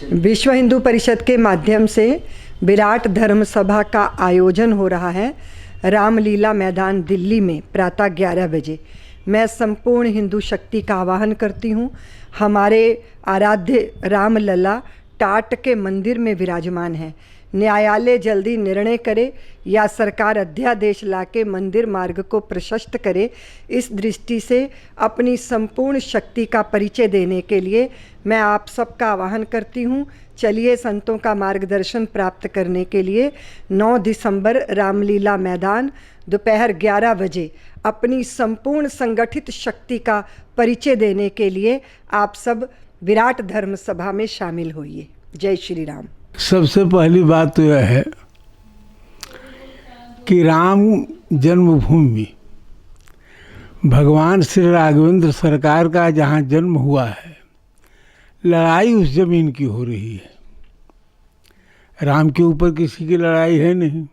विश्व हिंदू परिषद के माध्यम से विराट धर्म सभा का आयोजन हो रहा है रामलीला मैदान दिल्ली में प्रातः 11 बजे। मैं संपूर्ण हिंदू शक्ति का आह्वान करती हूँ। हमारे आराध्य रामलला टाट के मंदिर में विराजमान है। न्यायालय जल्दी निर्णय करे या सरकार अध्यादेश लाके मंदिर मार्ग को प्रशस्त करे। इस दृष्टि से अपनी संपूर्ण शक्ति का परिचय देने के लिए मैं आप सबका आह्वान करती हूँ। चलिए संतों का मार्गदर्शन प्राप्त करने के लिए 9 दिसंबर रामलीला मैदान दोपहर 11 बजे अपनी संपूर्ण संगठित शक्ति का परिचय देने के लिए आप सब विराट धर्म सभा में शामिल होइए। जय श्री राम। सबसे पहली बात तो यह है कि राम जन्मभूमि भगवान श्री राघवेंद्र सरकार का जहाँ जन्म हुआ है, लड़ाई उस जमीन की हो रही है। राम के ऊपर किसी की लड़ाई है नहीं,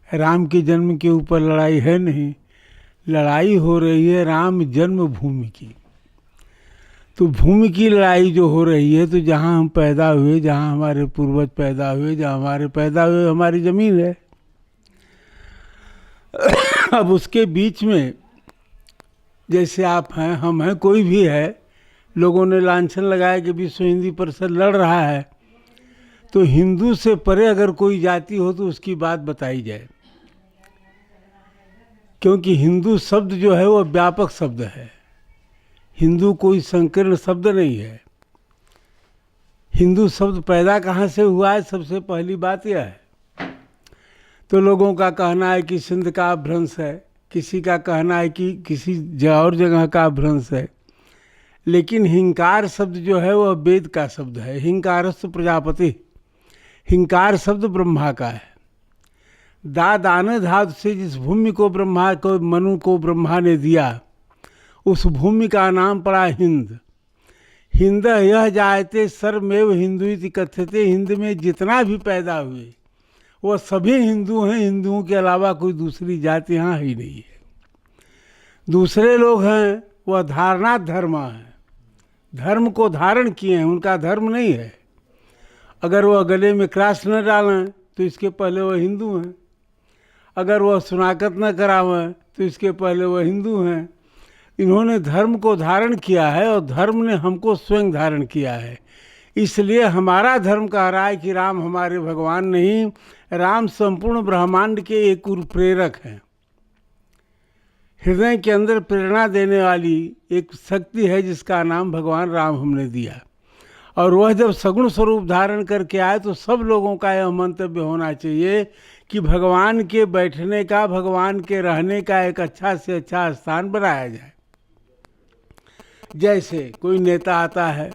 राम के जन्म के ऊपर लड़ाई है नहीं, लड़ाई हो रही है राम जन्मभूमि की। तो भूमि की लड़ाई जो हो रही है, तो जहाँ हम पैदा हुए, जहाँ हमारे पूर्वज पैदा हुए, जहाँ हमारे पैदा हुए हमारी ज़मीन है। अब उसके बीच में जैसे आप हैं, हम हैं, कोई भी है, लोगों ने लांछन लगाया कि विश्व हिंदू परिषद लड़ रहा है, तो हिंदू से परे अगर कोई जाति हो तो उसकी बात बताई जाए। क्योंकि हिंदू शब्द जो है वो व्यापक शब्द है, हिंदू कोई संकीर्ण शब्द नहीं है। हिंदू शब्द पैदा कहाँ से हुआ है, सबसे पहली बात यह है। तो लोगों का कहना है कि सिंध का अपभ्रंश है, किसी का कहना है कि किसी और जगह का अपभ्रंश है। लेकिन हिंकार शब्द जो है वह वेद का शब्द है। हिंकारस्तु प्रजापति, हिंकार शब्द ब्रह्मा का है। दान धातु से जिस भूमि को ब्रह्मा को मनु को ब्रह्मा ने दिया, उस भूमि का नाम पड़ा हिंद। हिंद यह जायते सर्वमेव हिंदू इति कथ्यते। हिंद में जितना भी पैदा हुए वह सभी हिंदू हैं, हिंदुओं के अलावा कोई दूसरी जाति यहाँ ही नहीं है। दूसरे लोग हैं वह धारणा धर्म है, धर्म को धारण किए हैं, उनका धर्म नहीं है। अगर वह गले में क्रास न डालें तो इसके पहले वह हिंदू हैं। अगर वह सुनाकत न करावें तो इसके पहले वह हिंदू हैं। इन्होंने धर्म को धारण किया है और धर्म ने हमको स्वयं धारण किया है। इसलिए हमारा धर्म कह रहा है कि राम हमारे भगवान नहीं, राम संपूर्ण ब्रह्मांड के एक प्रेरक हैं। हृदय के अंदर प्रेरणा देने वाली एक शक्ति है जिसका नाम भगवान राम हमने दिया। और वह जब सगुण स्वरूप धारण करके आए तो सब लोगों का यह मंतव्य होना चाहिए कि भगवान के बैठने का, भगवान के रहने का एक अच्छा से अच्छा स्थान बनाया जाए। जैसे कोई नेता आता है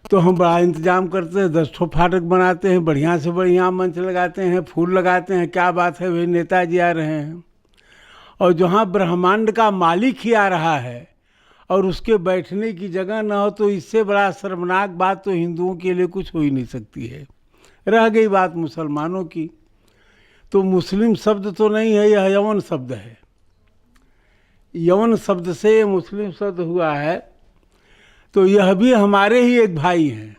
तो हम बड़ा इंतजाम करते हैं, 10 ठो फाटक बनाते हैं, बढ़िया से बढ़िया मंच लगाते हैं, फूल लगाते हैं, क्या बात है, वे नेताजी आ रहे हैं। और जहाँ ब्रह्मांड का मालिक ही आ रहा है और उसके बैठने की जगह न हो, तो इससे बड़ा शर्मनाक बात तो हिंदुओं के लिए कुछ हो ही नहीं सकती है। रह गई बात मुसलमानों की, तो मुस्लिम शब्द तो नहीं है, यह यवन शब्द है। यवन शब्द से मुस्लिम शब्द हुआ है। तो यह भी हमारे ही एक भाई हैं,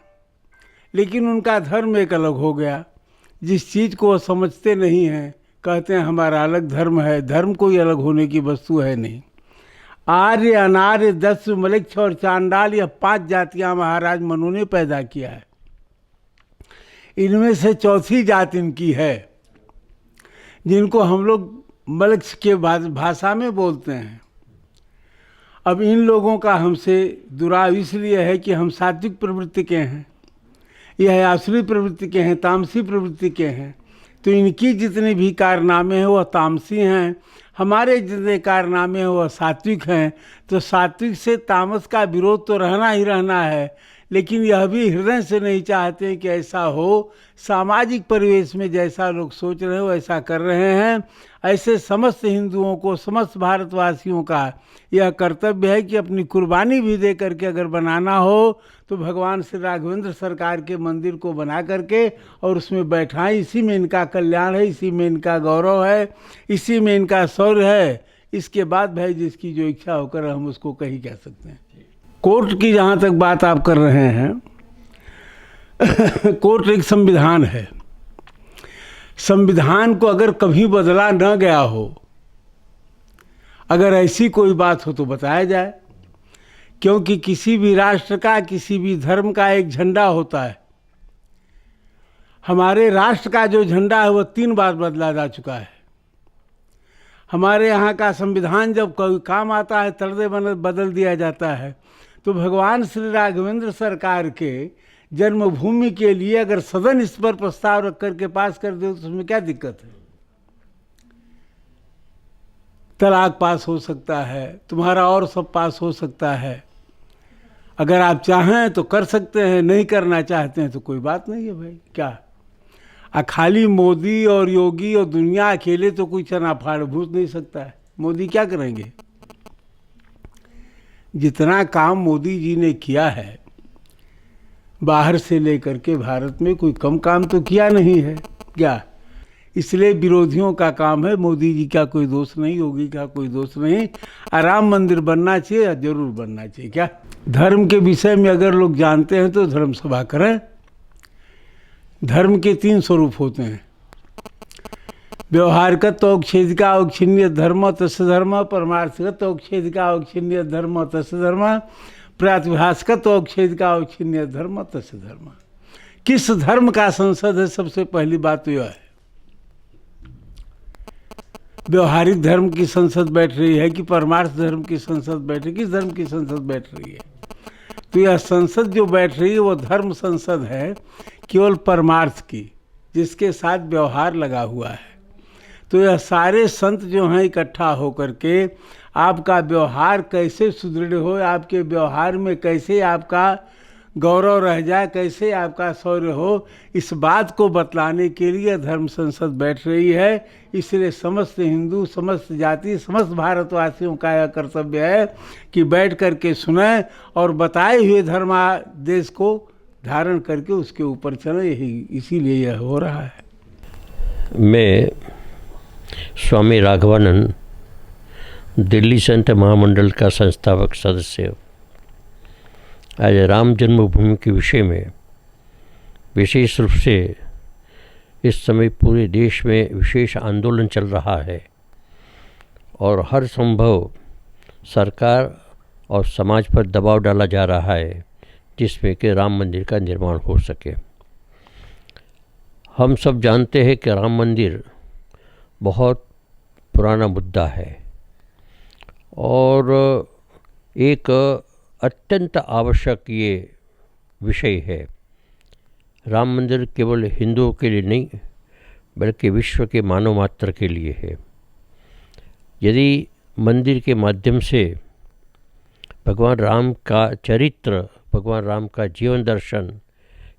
लेकिन उनका धर्म एक अलग हो गया। जिस चीज़ को वो समझते नहीं हैं, कहते हैं हमारा अलग धर्म है। धर्म कोई अलग होने की वस्तु है नहीं। आर्य, अनार्य, दस्यु, मलेच्छ और चांडाल, यह 5 जातियाँ महाराज मनु ने पैदा किया है। इनमें से चौथी जाति इनकी है, जिनको हम लोग मलेच्छ के भाषा में बोलते हैं। अब इन लोगों का हमसे दुराव इसलिए है कि हम सात्विक प्रवृत्ति के हैं, यह आसुरी प्रवृत्ति के हैं, तामसी प्रवृत्ति के हैं। तो इनकी जितने भी कारनामे हैं वह तामसी हैं, हमारे जितने कारनामे हैं वह सात्विक हैं। तो सात्विक से तामस का विरोध तो रहना ही रहना है, लेकिन यह भी हृदय से नहीं चाहते हैं कि ऐसा हो। सामाजिक परिवेश में जैसा लोग सोच रहे हो ऐसा कर रहे हैं। ऐसे समस्त हिंदुओं को, समस्त भारतवासियों का यह कर्तव्य है कि अपनी कुर्बानी भी दे करके अगर बनाना हो तो भगवान श्री राघवेंद्र सरकार के मंदिर को बना करके और उसमें बैठाएं। इसी में इनका कल्याण है, इसी में इनका गौरव है, इसी में इनका शौर्य है। इसके बाद भाई जिसकी जो इच्छा होकर हम उसको कहीं कह सकते हैं। कोर्ट की जहाँ तक बात आप कर रहे हैं, कोर्ट एक संविधान है। संविधान को अगर कभी बदला न गया हो, अगर ऐसी कोई बात हो तो बताया जाए, क्योंकि किसी भी राष्ट्र का, किसी भी धर्म का एक झंडा होता है। हमारे राष्ट्र का जो झंडा है वो 3 बार बदला जा चुका है। हमारे यहाँ का संविधान जब कोई काम आता है तर्ज बदल दिया जाता है। तो भगवान श्री राघवेंद्र सरकार के जन्मभूमि के लिए अगर सदन इस पर प्रस्ताव रख करके पास कर दे तो उसमें क्या दिक्कत है? तलाक पास हो सकता है, तुम्हारा और सब पास हो सकता है। अगर आप चाहें तो कर सकते हैं, नहीं करना चाहते हैं तो कोई बात नहीं है भाई। क्या खाली मोदी और योगी और दुनिया अकेले तो कोई चना फाड़ भूस नहीं सकता है। मोदी क्या करेंगे? जितना काम मोदी जी ने किया है बाहर से लेकर के भारत में, कोई कम काम तो किया नहीं है क्या? इसलिए विरोधियों का काम है। मोदी जी का कोई दोष नहीं, योगी का कोई दोष नहीं। राम मंदिर बनना चाहिए, जरूर बनना चाहिए। क्या धर्म के विषय में अगर लोग जानते हैं तो धर्म सभा करें। धर्म के 3 स्वरूप होते हैं। व्यवहारगत औक्षेदिक औक्षिण्य धर्म तस्य धर्म, परमार्थगत औक्षेदिक औक्षिण्य धर्म तस्य धर्म, प्रातिभाषगत औक्षेदिक औक्षिण्य धर्म तस्य धर्म। किस धर्म का संसद है? सबसे पहली बात तो यह है। व्यवहारिक धर्म की संसद बैठ रही है कि परमार्थ धर्म की संसद बैठ रही है? किस धर्म की संसद बैठ रही है? तो यह संसद जो बैठ रही है वो धर्म संसद है, केवल परमार्थ की, जिसके साथ व्यवहार लगा हुआ है। तो यह सारे संत जो हैं इकट्ठा होकर के आपका व्यवहार कैसे सुदृढ़ हो, आपके व्यवहार में कैसे आपका गौरव रह जाए, कैसे आपका शौर्य हो, इस बात को बतलाने के लिए धर्म संसद बैठ रही है। इसलिए समस्त हिंदू, समस्त जाति, समस्त भारतवासियों का यह कर्तव्य है कि बैठ करके सुने और बताए हुए धर्मादेश को धारण करके उसके ऊपर चले। यही इसीलिए यह हो रहा है। मैं स्वामी राघवानंद, दिल्ली संत महामंडल का संस्थापक सदस्य, आज राम जन्मभूमि के विषय में विशेष रूप से इस समय पूरे देश में विशेष आंदोलन चल रहा है और हर संभव सरकार और समाज पर दबाव डाला जा रहा है जिसमें कि राम मंदिर का निर्माण हो सके। हम सब जानते हैं कि राम मंदिर बहुत पुराना मुद्दा है और एक अत्यंत आवश्यक ये विषय है। राम मंदिर केवल हिंदुओं के लिए नहीं बल्कि विश्व के मानव मात्र के लिए है। यदि मंदिर के माध्यम से भगवान राम का चरित्र, भगवान राम का जीवन दर्शन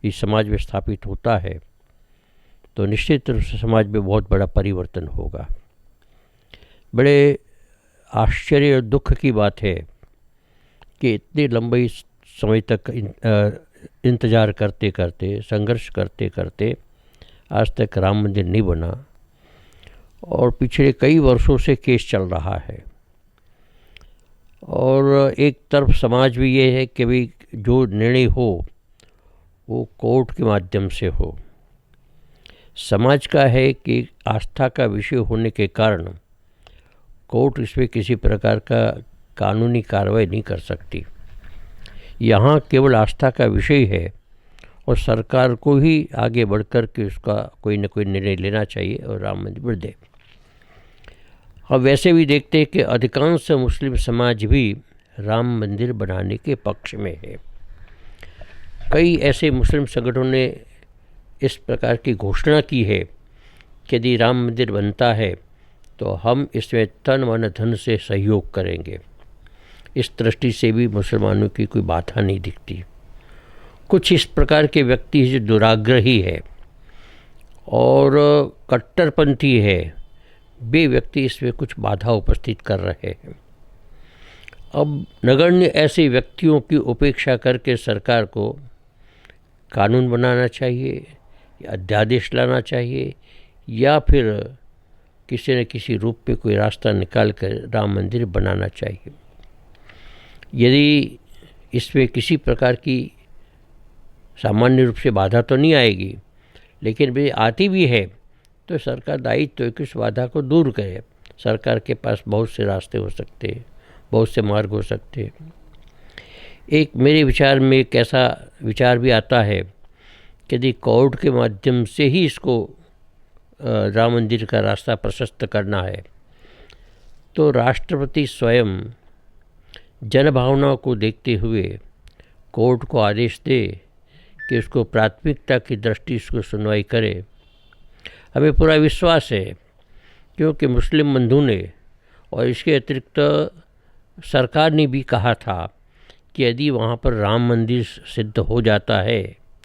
इस समाज में स्थापित होता है तो निश्चित रूप से समाज में बहुत बड़ा परिवर्तन होगा। बड़े आश्चर्य और दुख की बात है कि इतने लंबे समय तक इंतज़ार करते करते, संघर्ष करते करते आज तक राम मंदिर नहीं बना और पिछले कई वर्षों से केस चल रहा है। और एक तरफ समाज भी ये है कि भाई जो निर्णय हो वो कोर्ट के माध्यम से हो। समाज का है कि आस्था का विषय होने के कारण कोर्ट इसमें किसी प्रकार का कानूनी कार्रवाई नहीं कर सकती। यहाँ केवल आस्था का विषय है और सरकार को ही आगे बढ़कर के उसका कोई न कोई निर्णय लेना चाहिए और राम मंदिर बढ़ दे। अब वैसे भी देखते हैं कि अधिकांश मुस्लिम समाज भी राम मंदिर बनाने के पक्ष में है। कई ऐसे मुस्लिम संगठनों ने इस प्रकार की घोषणा की है कि यदि राम मंदिर बनता है तो हम इसमें तन मन धन से सहयोग करेंगे। इस दृष्टि से भी मुसलमानों की कोई बाधा नहीं दिखती। कुछ इस प्रकार के व्यक्ति जो दुराग्रही है और कट्टरपंथी है, वे व्यक्ति इसमें कुछ बाधा उपस्थित कर रहे हैं। अब नगण्य ऐसे व्यक्तियों की उपेक्षा करके सरकार को कानून बनाना चाहिए, अध्यादेश लाना चाहिए या फिर किसी न किसी रूप में कोई रास्ता निकाल कर राम मंदिर बनाना चाहिए। यदि इसमें किसी प्रकार की सामान्य रूप से बाधा तो नहीं आएगी, लेकिन भी आती भी है तो सरकार दायित्व है कि उस बाधा को दूर करे। सरकार के पास बहुत से रास्ते हो सकते हैं, बहुत से मार्ग हो सकते हैं। एक मेरे विचार में एक ऐसा विचार भी आता है कि यदि कोर्ट के माध्यम से ही इसको राम मंदिर का रास्ता प्रशस्त करना है तो राष्ट्रपति स्वयं जनभावनाओं को देखते हुए कोर्ट को आदेश दे कि उसको प्राथमिकता की दृष्टि से उसको सुनवाई करे। हमें पूरा विश्वास है, क्योंकि मुस्लिम बंधु ने और इसके अतिरिक्त सरकार ने भी कहा था कि यदि वहाँ पर राम मंदिर सिद्ध हो जाता है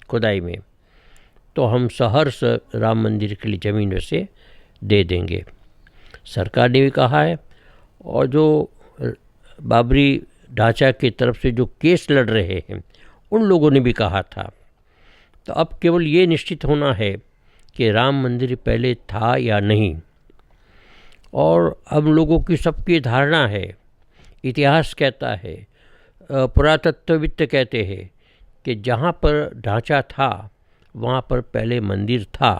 खुदाई में तो हम सहर्ष राम मंदिर के लिए ज़मीन वैसे दे देंगे। सरकार ने भी कहा है, और जो बाबरी ढांचा की तरफ से जो केस लड़ रहे हैं उन लोगों ने भी कहा था। तो अब केवल ये निश्चित होना है कि राम मंदिर पहले था या नहीं। और हम लोगों की सबकी धारणा है, इतिहास कहता है, पुरातत्वविद कहते हैं कि जहाँ पर ढांचा था वहाँ पर पहले मंदिर था।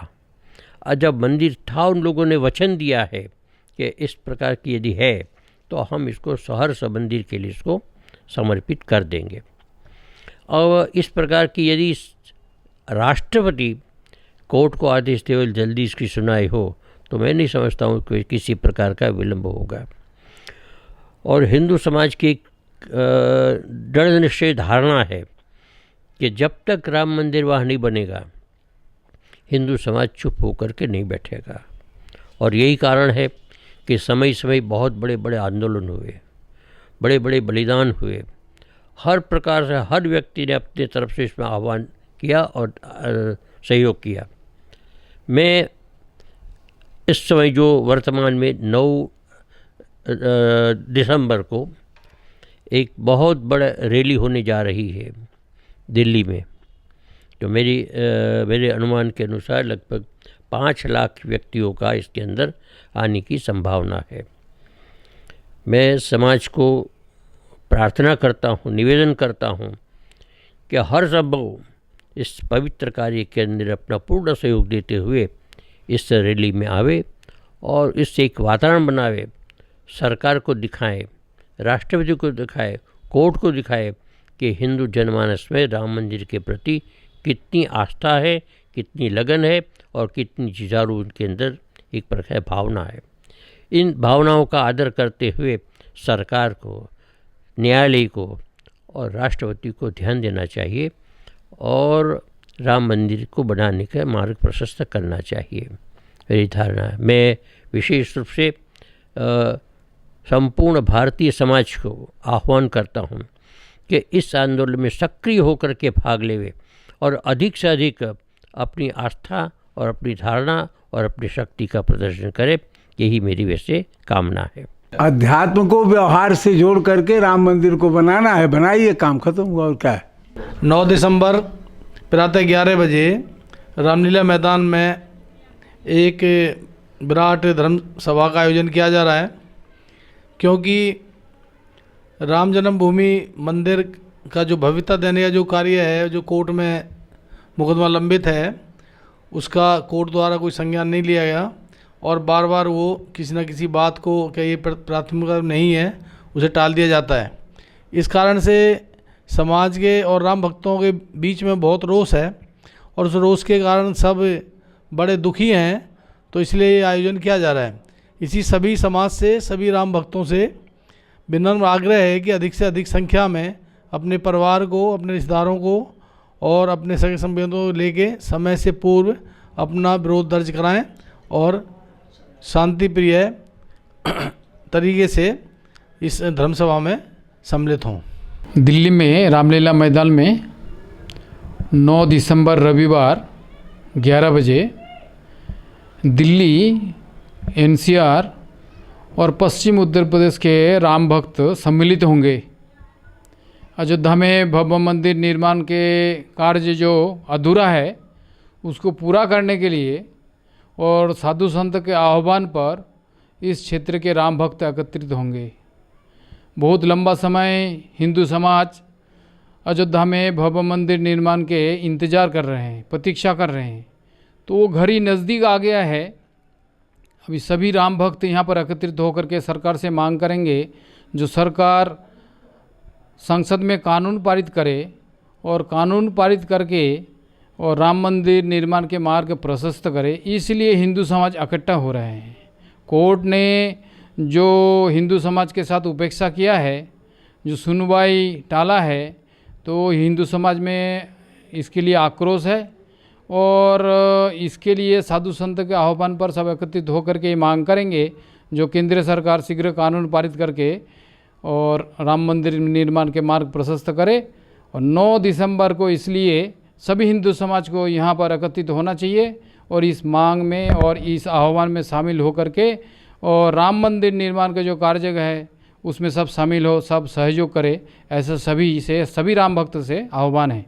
और जब मंदिर था उन लोगों ने वचन दिया है कि इस प्रकार की यदि है तो हम इसको सहर्ष मंदिर के लिए इसको समर्पित कर देंगे। और इस प्रकार की यदि राष्ट्रपति कोर्ट को आदेश दे और जल्दी इसकी सुनाई हो तो मैं नहीं समझता हूँ कि किसी प्रकार का विलंब होगा। और हिंदू समाज की एक दृढ़ निश्चय धारणा है कि जब तक राम मंदिर वहाँ नहीं बनेगा हिंदू समाज चुप होकर के नहीं बैठेगा। और यही कारण है कि समय समय बहुत बड़े बड़े आंदोलन हुए, बड़े बड़े बलिदान हुए। हर प्रकार से हर व्यक्ति ने अपने तरफ से इसमें आह्वान किया और सहयोग किया। मैं इस समय जो वर्तमान में 9 दिसंबर को एक बहुत बड़ा रैली होने जा रही है दिल्ली में, तो मेरे अनुमान के अनुसार लगभग 5 लाख व्यक्तियों का इसके अंदर आने की संभावना है। मैं समाज को प्रार्थना करता हूँ, निवेदन करता हूँ कि हर संभव इस पवित्र कार्य के अंदर अपना पूर्ण सहयोग देते हुए इस रैली में आवे और इससे एक वातावरण बनावे, सरकार को दिखाएं, राष्ट्रपति को दिखाए, कोर्ट को दिखाए कि हिंदू जनमानस में राम मंदिर के प्रति कितनी आस्था है, कितनी लगन है और कितनी जुझारू उनके अंदर एक प्रकार भावना है। इन भावनाओं का आदर करते हुए सरकार को, न्यायालय को और राष्ट्रपति को ध्यान देना चाहिए और राम मंदिर को बनाने का मार्ग प्रशस्त करना चाहिए, मेरी धारणा है। मैं विशेष रूप से संपूर्ण भारतीय समाज को आह्वान करता हूँ कि इस आंदोलन में सक्रिय होकर के भाग लेवे और अधिक से अधिक अपनी आस्था और अपनी धारणा और अपनी शक्ति का प्रदर्शन करे। यही मेरी वैसे कामना है। अध्यात्म को व्यवहार से जोड़ करके राम मंदिर को बनाना है, बनाइए, काम खत्म हुआ और क्या है। 9 दिसंबर प्रातः 11 बजे रामलीला मैदान में एक विराट धर्म सभा का आयोजन किया जा रहा है, क्योंकि राम जन्मभूमि मंदिर का जो भव्यता देने का जो कार्य है, जो कोर्ट में मुकदमा लंबित है, उसका कोर्ट द्वारा कोई संज्ञान नहीं लिया गया और बार बार वो किसी न किसी बात को कि ये प्राथमिकता नहीं है उसे टाल दिया जाता है। इस कारण से समाज के और राम भक्तों के बीच में बहुत रोष है और उस रोष के कारण सब बड़े दुखी हैं, तो इसलिए ये आयोजन किया जा रहा है। इसी सभी समाज से, सभी राम भक्तों से विनम्र आग्रह है कि अधिक से अधिक संख्या में अपने परिवार को, अपने रिश्तेदारों को और अपने सगे संबंधियों को लेके समय से पूर्व अपना विरोध दर्ज कराएं और शांति प्रिय तरीके से इस धर्मसभा में सम्मिलित हों। दिल्ली में रामलीला मैदान में 9 दिसंबर रविवार 11 बजे दिल्ली, एनसीआर और पश्चिम उत्तर प्रदेश के राम भक्त सम्मिलित होंगे। अयोध्या में भव्य मंदिर निर्माण के कार्य जो अधूरा है उसको पूरा करने के लिए और साधु संत के आह्वान पर इस क्षेत्र के राम भक्त एकत्रित होंगे। बहुत लंबा समय हिंदू समाज अयोध्या में भव्य मंदिर निर्माण के इंतज़ार कर रहे हैं, प्रतीक्षा कर रहे हैं। तो वो घड़ी नज़दीक आ गया है। अभी सभी राम भक्त यहाँ पर एकत्रित होकर के सरकार से मांग करेंगे, जो सरकार संसद में कानून पारित करे और कानून पारित करके और राम मंदिर निर्माण के मार्ग प्रशस्त करे। इसलिए हिंदू समाज इकट्ठा हो रहे हैं। कोर्ट ने जो हिंदू समाज के साथ उपेक्षा किया है, जो सुनवाई टाला है, तो हिंदू समाज में इसके लिए आक्रोश है और इसके लिए साधु संत के आह्वान पर सब एकत्रित होकर के मांग करेंगे जो केंद्र सरकार शीघ्र कानून पारित करके और राम मंदिर निर्माण के मार्ग प्रशस्त करे। और 9 दिसंबर को इसलिए सभी हिंदू समाज को यहाँ पर एकत्रित होना चाहिए और इस मांग में और इस आह्वान में शामिल होकर के और राम मंदिर निर्माण का जो कार्य है उसमें सब शामिल हो, सब सहयोग करे, ऐसा सभी राम भक्त से आह्वान है।